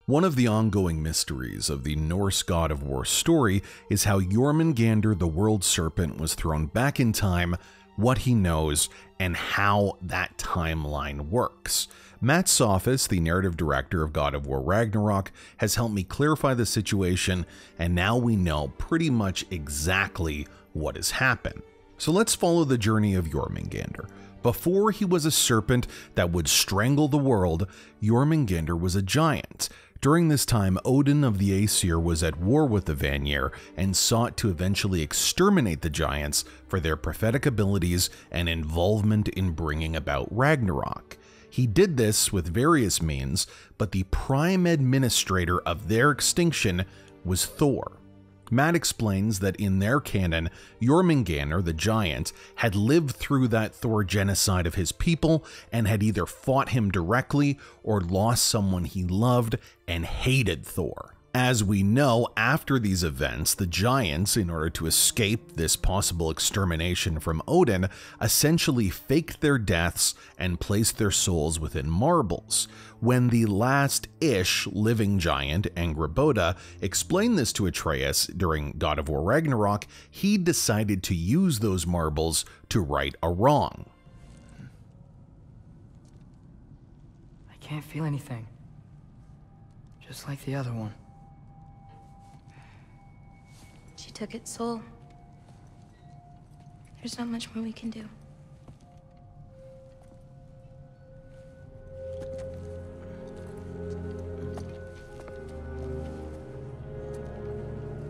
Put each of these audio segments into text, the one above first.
One of the ongoing mysteries of the Norse God of War story is how Jormungandr the World Serpent was thrown back in time, what he knows, and how that timeline works. Matt Sophis, the narrative director of God of War Ragnarok, has helped me clarify the situation, and now we know pretty much exactly what has happened. So let's follow the journey of Jormungandr. Before he was a serpent that would strangle the world, Jormungandr was a giant. During this time, Odin of the Aesir was at war with the Vanir and sought to eventually exterminate the giants for their prophetic abilities and involvement in bringing about Ragnarok. He did this with various means, but the prime administrator of their extinction was Thor. Matt explains that in their canon, Jormungandr, the giant, had lived through that Thor genocide of his people and had either fought him directly or lost someone he loved and hated Thor. As we know, after these events, the giants, in order to escape this possible extermination from Odin, essentially faked their deaths and placed their souls within marbles. When the last-ish living giant, Angrboda, explained this to Atreus during God of War Ragnarok, he decided to use those marbles to right a wrong. I can't feel anything. Just like the other one. She took its soul. There's not much more we can do.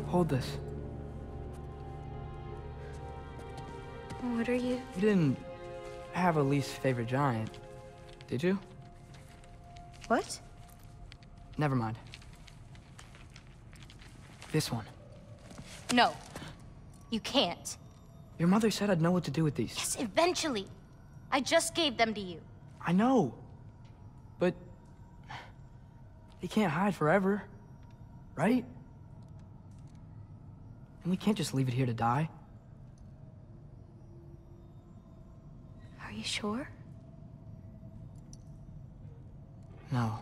Hold this. What are you? You didn't have a least favorite giant, did you? What? Never mind. This one. No. You can't. Your mother said I'd know what to do with these. Yes, eventually. I just gave them to you. I know. But they can't hide forever, right? And we can't just leave it here to die. Are you sure? No.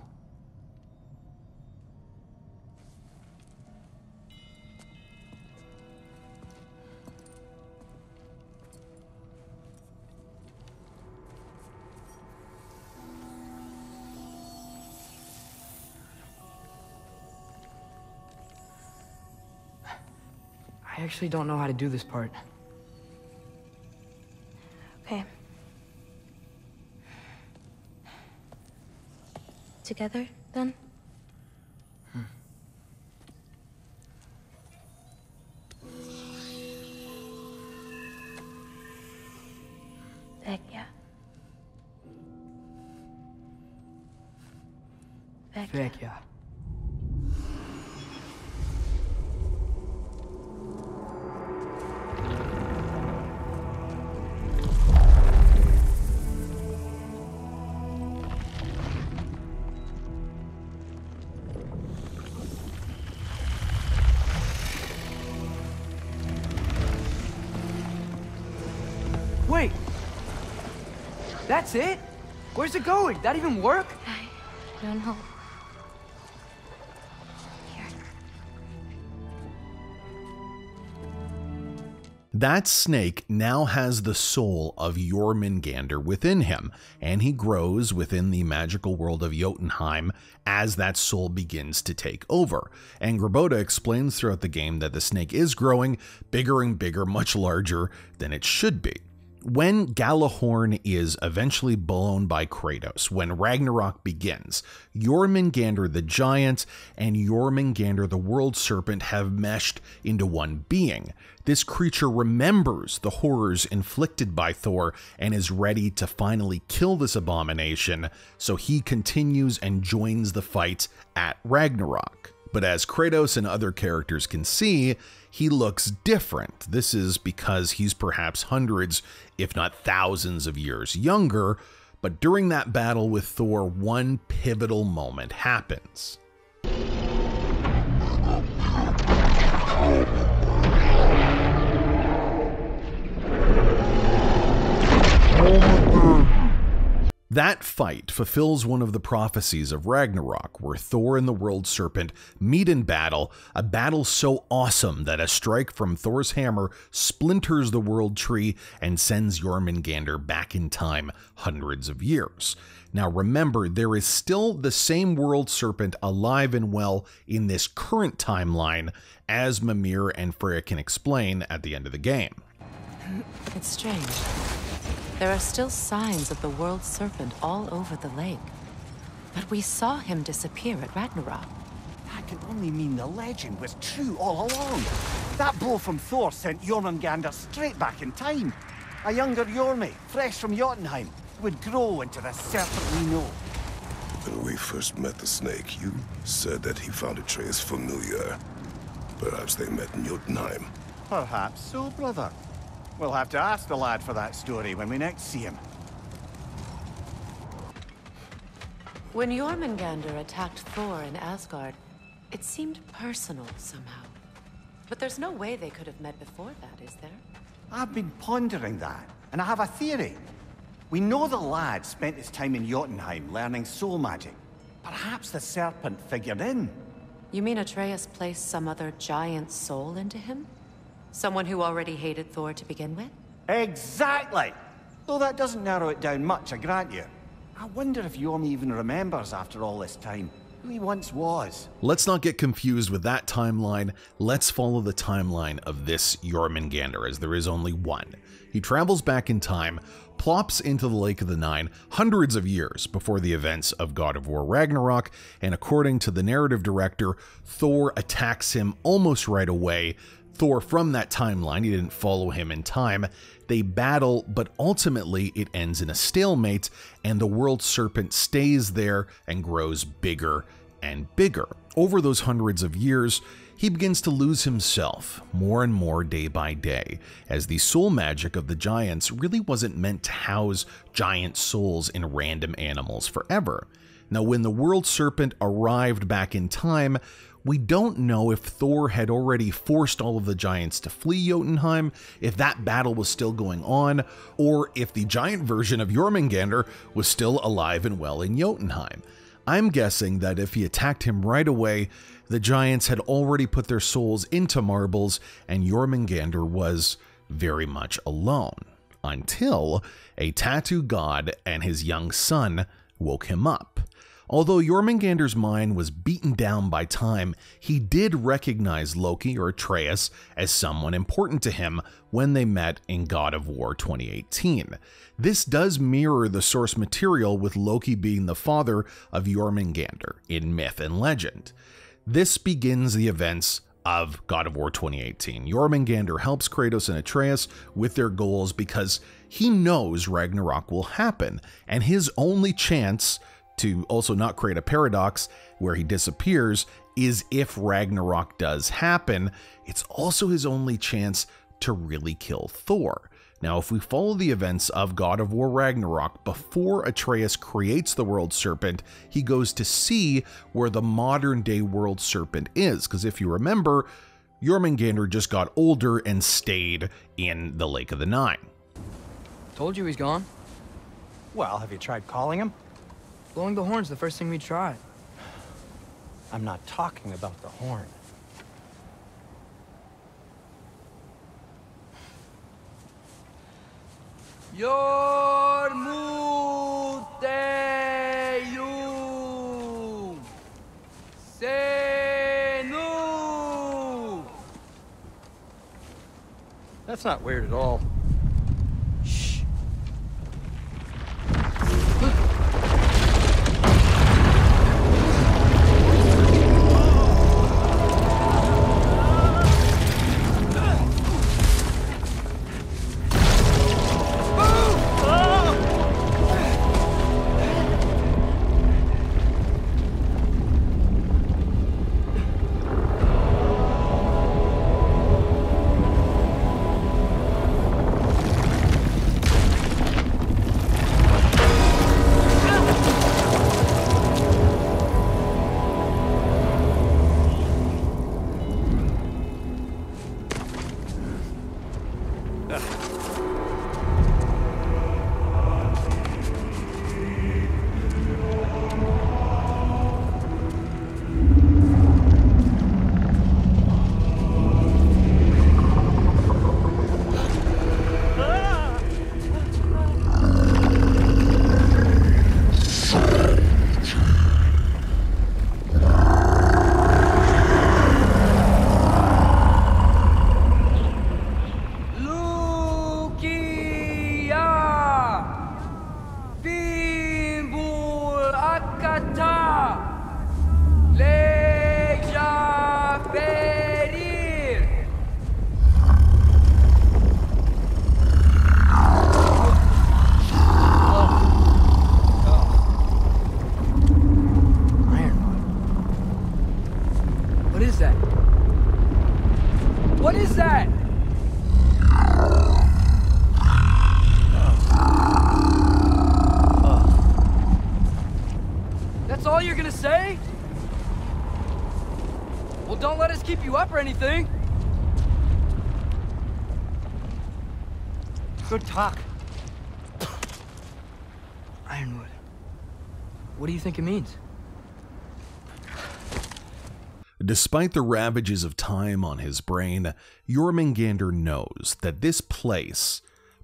I actually don't know how to do this part. Okay. Together, then? Vecchia. Vecchia. Wait! That's it? Where's it going? That even work? I don't know. Here. That snake now has the soul of Jormungandr within him, and he grows within the magical world of Jotunheim as that soul begins to take over. Angrboda explains throughout the game that the snake is growing bigger and bigger, much larger than it should be. When Galahorn is eventually blown by Kratos, when Ragnarok begins, Jormungandr the giant and Jormungandr the World Serpent have meshed into one being. This creature remembers the horrors inflicted by Thor and is ready to finally kill this abomination, so he continues and joins the fight at Ragnarok. But as Kratos and other characters can see, he looks different. This is because he's perhaps hundreds, if not thousands of years younger, but during that battle with Thor, one pivotal moment happens. That fight fulfills one of the prophecies of Ragnarok, where Thor and the World Serpent meet in battle, a battle so awesome that a strike from Thor's hammer splinters the world tree and sends Jormungandr back in time hundreds of years. Now remember, there is still the same World Serpent alive and well in this current timeline, as Mimir and Freya can explain at the end of the game. It's strange. There are still signs of the World Serpent all over the lake. But we saw him disappear at Ragnarok. That can only mean the legend was true all along. That blow from Thor sent Jormungandr straight back in time. A younger Jormi, fresh from Jotunheim, would grow into the serpent we know. When we first met the snake, you said that he found Atreus familiar. Perhaps they met in Jotunheim. Perhaps so, brother. We'll have to ask the lad for that story when we next see him. When Jormungandr attacked Thor in Asgard, it seemed personal somehow. But there's no way they could have met before that, is there? I've been pondering that, and I have a theory. We know the lad spent his time in Jotunheim learning soul magic. Perhaps the serpent figured in. You mean Atreus placed some other giant soul into him? Someone who already hated Thor to begin with? Exactly! Though that doesn't narrow it down much, I grant you. I wonder if Jormi even remembers after all this time who he once was. Let's not get confused with that timeline. Let's follow the timeline of this Jormungandr, as there is only one. He travels back in time, plops into the Lake of the Nine hundreds of years before the events of God of War Ragnarok, and according to the narrative director, Thor attacks him almost right away. Thor from that timeline, he didn't follow him in time. They battle, but ultimately it ends in a stalemate, and the World Serpent stays there and grows bigger and bigger. Over those hundreds of years, he begins to lose himself more and more day by day, as the soul magic of the giants really wasn't meant to house giant souls in random animals forever. Now, when the World Serpent arrived back in time, we don't know if Thor had already forced all of the giants to flee Jotunheim, if that battle was still going on, or if the giant version of Jormungandr was still alive and well in Jotunheim. I'm guessing that if he attacked him right away, the giants had already put their souls into marbles, and Jormungandr was very much alone, until a tattoo god and his young son woke him up. Although Jormungandr's mind was beaten down by time, he did recognize Loki or Atreus as someone important to him when they met in God of War 2018. This does mirror the source material, with Loki being the father of Jormungandr in myth and legend. This begins the events of God of War 2018. Jormungandr helps Kratos and Atreus with their goals because he knows Ragnarok will happen, and his only chance to also not create a paradox where he disappears is if Ragnarok does happen. It's also his only chance to really kill Thor. Now, if we follow the events of God of War Ragnarok, before Atreus creates the World Serpent, he goes to see where the modern day World Serpent is, because if you remember, Jormungandr just got older and stayed in the Lake of the Nine. Told you he's gone. Well, have you tried calling him? Blowing the horn's the first thing we tried. I'm not talking about the horn. Jormungandr Senu. That's not weird at all. Shh. Rakata! Leja Ferir! Ironwood. What is that? What is that? That's all you're gonna say? Well, don't let us keep you up or anything. Good talk. Ironwood. What do you think it means? Despite the ravages of time on his brain, Jormungandr knows that this place,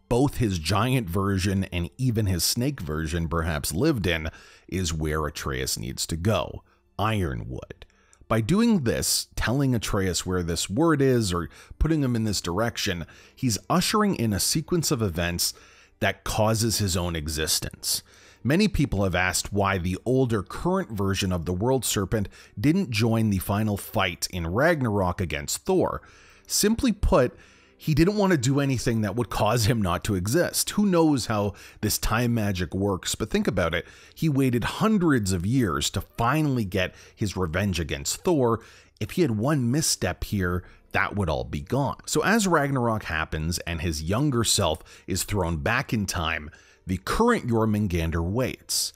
both his giant version and even his snake version perhaps lived in, is where Atreus needs to go, Ironwood. By doing this, telling Atreus where this word is or putting him in this direction, he's ushering in a sequence of events that causes his own existence. Many people have asked why the older current version of the World Serpent didn't join the final fight in Ragnarok against Thor. Simply put, he didn't want to do anything that would cause him not to exist. Who knows how this time magic works, but think about it. He waited hundreds of years to finally get his revenge against Thor. If he had one misstep here, that would all be gone. So as Ragnarok happens and his younger self is thrown back in time, the current Jormungandr waits.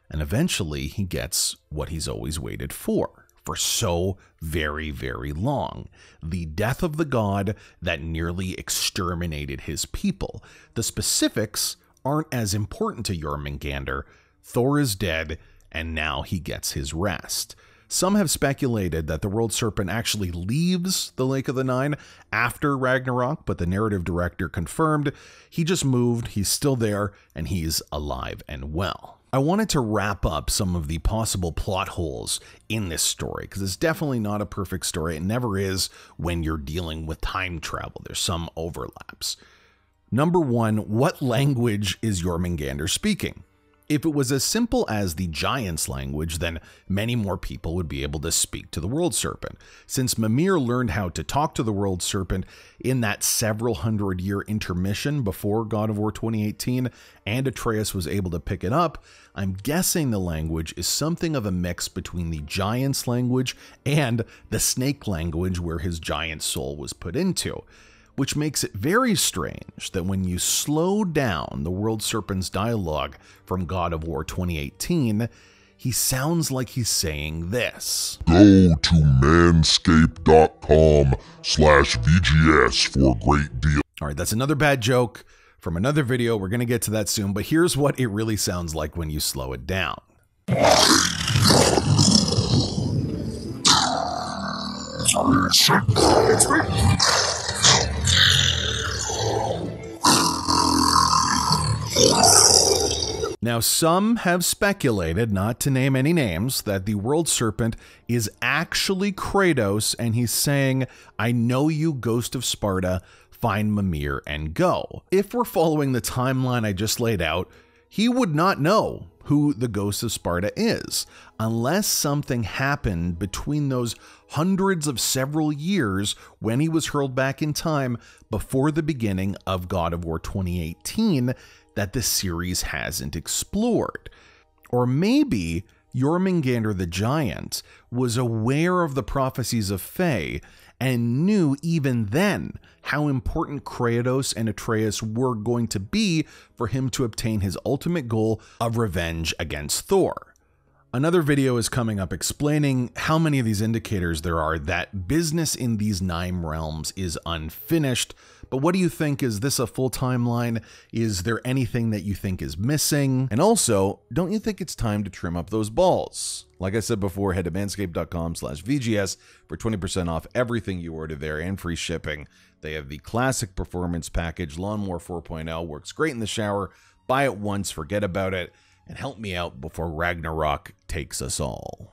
And eventually he gets what he's always waited for so very, very long. The death of the god that nearly exterminated his people. The specifics aren't as important to Jormungandr. Thor is dead, and now he gets his rest. Some have speculated that the World Serpent actually leaves the Lake of the Nine after Ragnarok, but the narrative director confirmed he just moved, he's still there, and he's alive and well. I wanted to wrap up some of the possible plot holes in this story, because it's definitely not a perfect story. It never is when you're dealing with time travel. There's some overlaps. Number one, what language is Jormungandr speaking? If it was as simple as the Giants' language, then many more people would be able to speak to the World Serpent. Since Mimir learned how to talk to the World Serpent in that several hundred-year intermission before God of War 2018, and Atreus was able to pick it up, I'm guessing the language is something of a mix between the Giants' language and the Snake language where his giant soul was put into. Which makes it very strange that when you slow down the World Serpent's dialogue from God of War 2018, he sounds like he's saying this. Go to manscape.com/VGS for great deals. All right, that's another bad joke from another video. We're going to get to that soon, but here's what it really sounds like when you slow it down. Now, some have speculated, not to name any names, that the World Serpent is actually Kratos, and he's saying, I know you, Ghost of Sparta, find Mimir and go. If we're following the timeline I just laid out, he would not know who the Ghost of Sparta is, unless something happened between those hundreds of several years when he was hurled back in time before the beginning of God of War 2018 that the series hasn't explored. Or maybe Jormungandr the Giant was aware of the prophecies of Fae and knew even then how important Kratos and Atreus were going to be for him to obtain his ultimate goal of revenge against Thor. Another video is coming up explaining how many of these indicators there are that business in these 9 realms is unfinished. But what do you think? Is this a full timeline? Is there anything that you think is missing? And also, don't you think it's time to trim up those balls? Like I said before, head to manscape.com/VGS for 20% off everything you order there and free shipping. They have the classic performance package, Lawnmower 4.0, works great in the shower. Buy it once, forget about it, and help me out before Ragnarok takes us all.